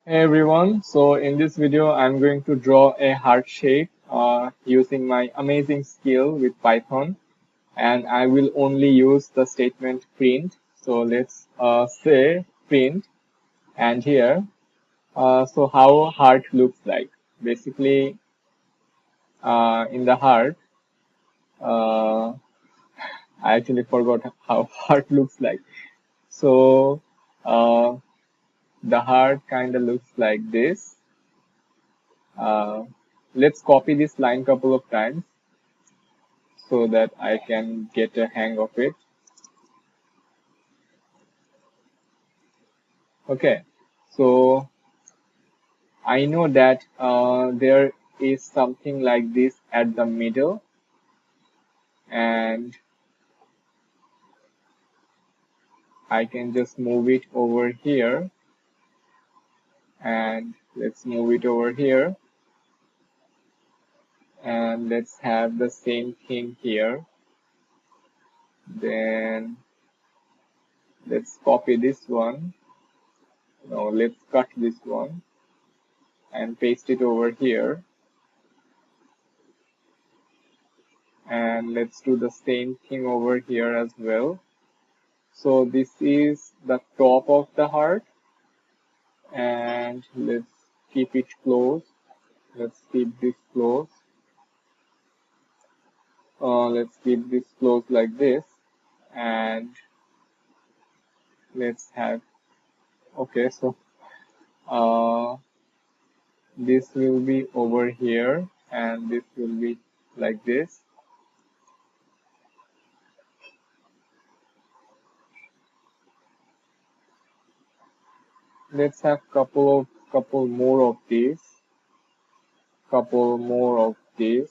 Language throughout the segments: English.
Hey everyone, so in this video I'm going to draw a heart shape using my amazing skill with Python, and I will only use the statement print. So let's say print, and here so how heart looks like. Basically in the heart, uh, I actually forgot how heart looks like. So uh, the heart kind of looks like this. Uh, let's copy this line couple of times so that I can get a hang of it. Okay, so I know that there is something like this at the middle, and I can just move it over here, and let's move it over here, and let's have the same thing here. Then let's copy this one. No, let's cut this one and paste it over here. And let's do the same thing over here as well. So this is the top of the heart, and let's keep it closed. Let's keep this closed. Let's keep this closed like this, and let's have, okay, so this will be over here and this will be like this. Let's have couple more of these, couple more of these.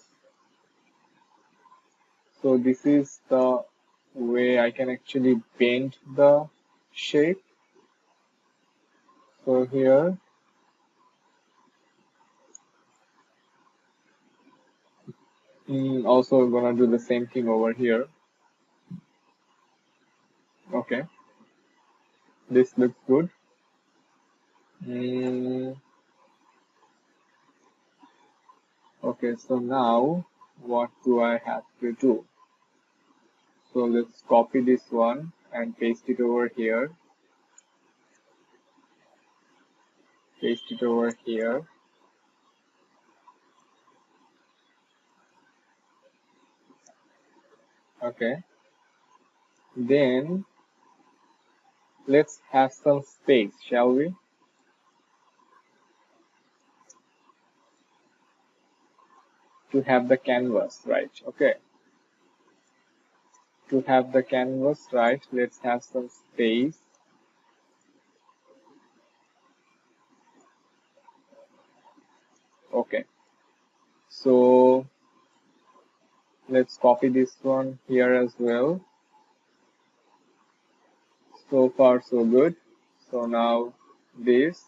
So this is the way I can actually bend the shape. So here, also gonna do the same thing over here. Okay, this looks good. Okay, so now what do I have to do? So let's copy this one and paste it over here. Paste it over here. Okay. Then let's have some space, shall we? To have the canvas, right? Okay. To have the canvas, right? Let's have some space. Okay. So let's copy this one here as well. So far so good. So now this,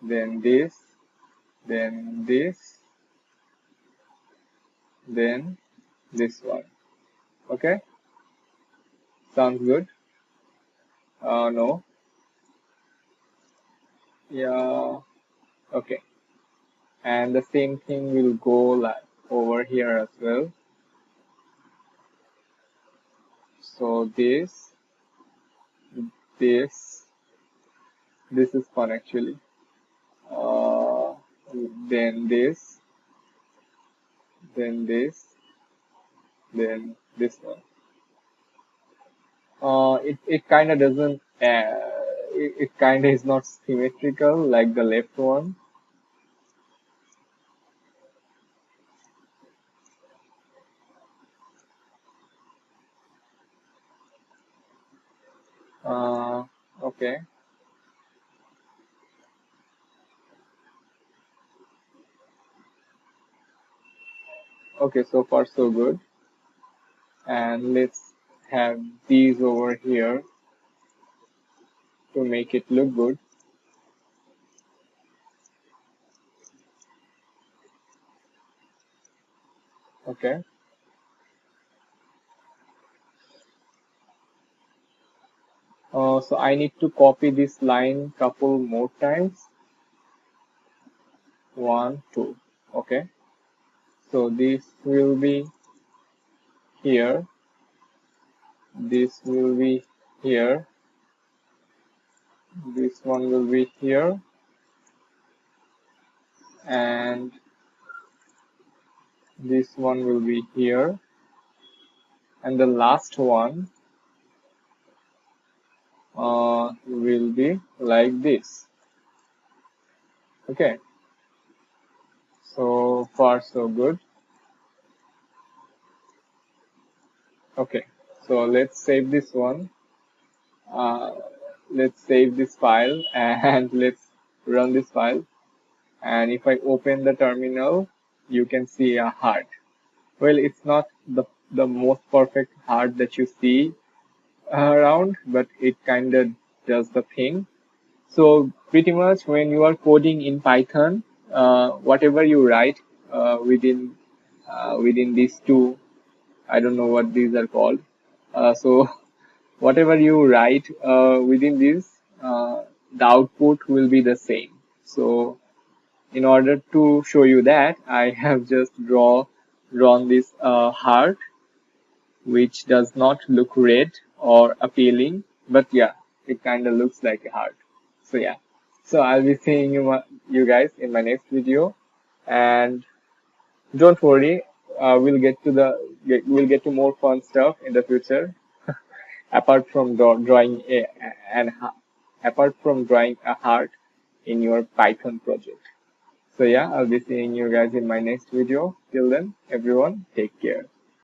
then this, then this one. Okay, sounds good. No, yeah, okay. And the same thing will go like over here as well. So this is fun actually. Uh, then then this one. It kind of doesn't. It kind of is not symmetrical like the left one. Okay. Okay, so far so good. And let's have these over here to make it look good. Okay. So I need to copy this line couple more times. 1, 2. Okay. So this will be here. This will be here. This one will be here. And this one will be here. And the last one will be like this. Okay. So far so good. Okay. So let's save this one. Let's save this file and let's run this file. And if I open the terminal, you can see a heart. Well, it's not the most perfect heart that you see around, but it kind of does the thing. So pretty much when you are coding in Python, whatever you write within these two, I don't know what these are called. So whatever you write within this, the output will be the same. So in order to show you that, I have just drawn this heart, which does not look red or appealing, but yeah, it kind of looks like a heart. So yeah, so I'll be seeing you guys in my next video, and don't worry, we'll get to more fun stuff in the future. apart from drawing apart from drawing a heart in your Python project. So yeah, I'll be seeing you guys in my next video. Till then, everyone, take care.